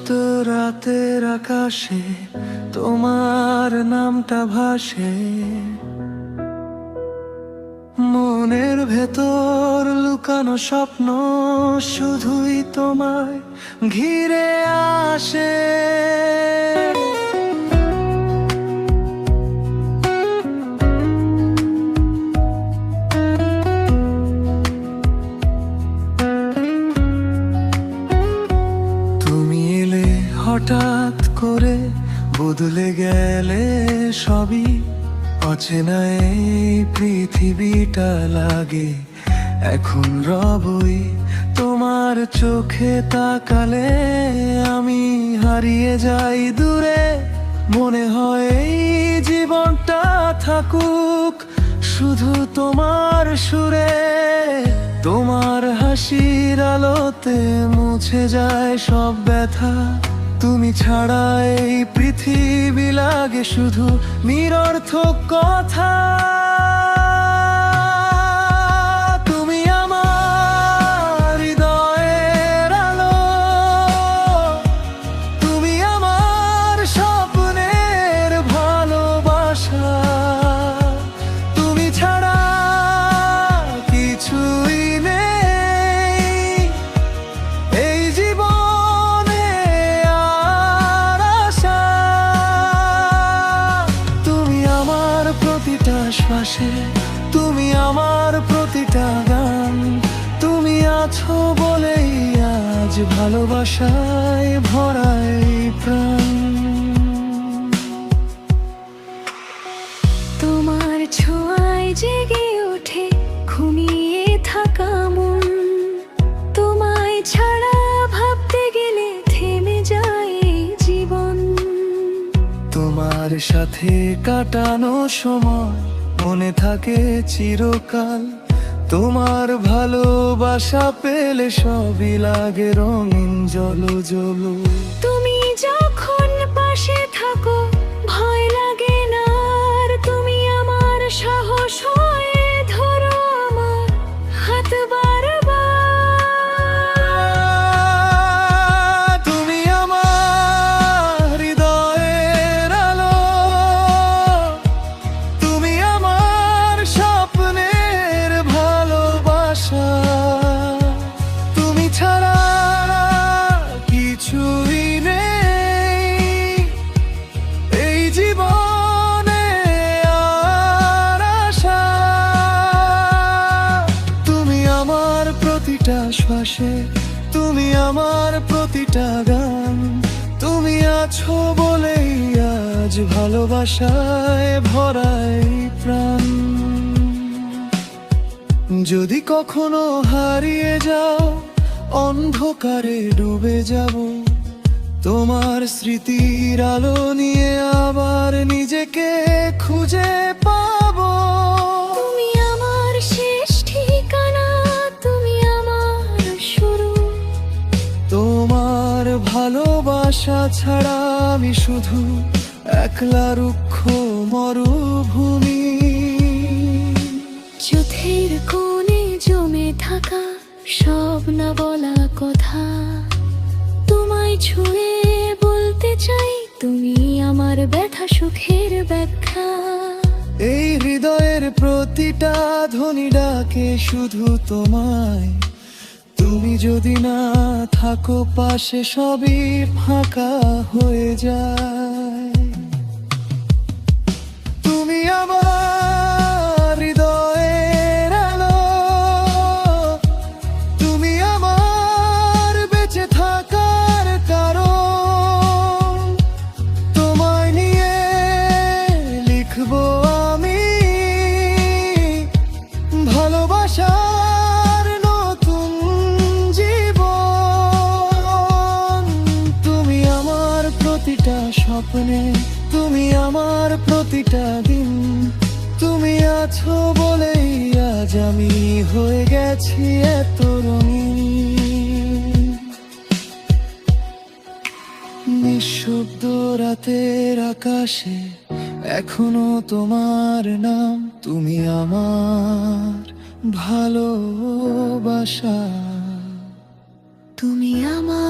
রাতের আকাশে তোমার নামটা ভাসে, মনের ভেতর লুকানো স্বপ্ন শুধুই তোমায় ঘিরে আসে। তুমি এলে হঠাৎ করে, বদলে গেলে সবই। অচেনা এই পৃথিবীটা লাগে এখন রবই তোমার চোখে তাকালে। আমি হারিয়ে যাই দূরে, মনে হয় এই জীবনটা থাকুক শুধু তোমার সুরে। তোমার হাসির আলোতে মুছে যায় সব ব্যথা। তুমি ছাড়া এই পৃথিবী লাগে শুধু নিরর্থক কথা। তুমি আমার হৃদয়ের আলো, তুমি আমার স্বপ্নের ভালোবাসা। তুমি ছাড়া কিছুই নেই এই জীবনে আর আশা। তুমি আমার প্রতিটা শ্বাসে, তুমি আমার প্রতিটা গান। তুমি আছো বলেই আজ ভালোবাসায় ভরাই প্রাণ। তোমার ছোঁয়ায় জেগে ওঠে ঘুমিয়ে থাকা মন। তোমায় ছাড়া ভাবতে গেলে থেমে যায় এই জীবন। তোমার সাথে কাটানো সময় মনে থাকে চিরকাল। তোমার ভালোবাসা পেলে সবই লাগে রঙিন জলো। তুমি যখন পাশে থাকো ভয় লাগে না আর। তুমি আমার সাহস হয়ে ধরো আমার হাত বারবার। তুমি আমার হৃদয়ের আলো, তুমি আমার স্বপ্নের ভালোবাসা। তুমি ছাড়া কিছুই নেই এই জীবনে আর আশা। তুমি আমার প্রতিটা শ্বাসে, তুমি আমার প্রতিটা গান। তুমি আছো বলেই আজ ভালোবাসায় ভরাই প্রাণ। যদি কখনো হারিয়ে যাও, অন্ধকারে ডুবে যাব, তোমার স্মৃতির আলো নিয়ে আবার নিজেকে খুঁজে পাবো। তুমি আমার শেষ ঠিকানা, তুমি আমার শুরু। তোমার ভালোবাসা ছাড়া আমি শুধু একলা রুক্ষ মরুভূমি। চোখের কোণে জমে থাকা সব না বলা কথা তোমায় ছুঁয়ে বলতে চাই। তুমি আমার ব্যথা সুখের ব্যাখ্যা। এই হৃদয়ের প্রতিটা ধ্বনি ডাকে শুধু তোমায়। তুমি যদি না থাকো পাশে সবই ফাঁকা হয়ে যায়। তুমি আমার হৃদয়ের আলো, তুমি আমার বেঁচে থাকার কারণ। তোমায় নিয়ে লিখবো আমি ভালোবাসার নতুন জীবন। তুমি আমার প্রতিটা স্বপ্নে, তুমি আমার প্রতিটা দিন। তুমি আছো বলেই আজ আমি হয়ে গেছি এত রঙিন। নিঃশব্দ রাতের আকাশে এখনো তোমার নাম। তুমি আমার ভালোবাসা। তুমি আমার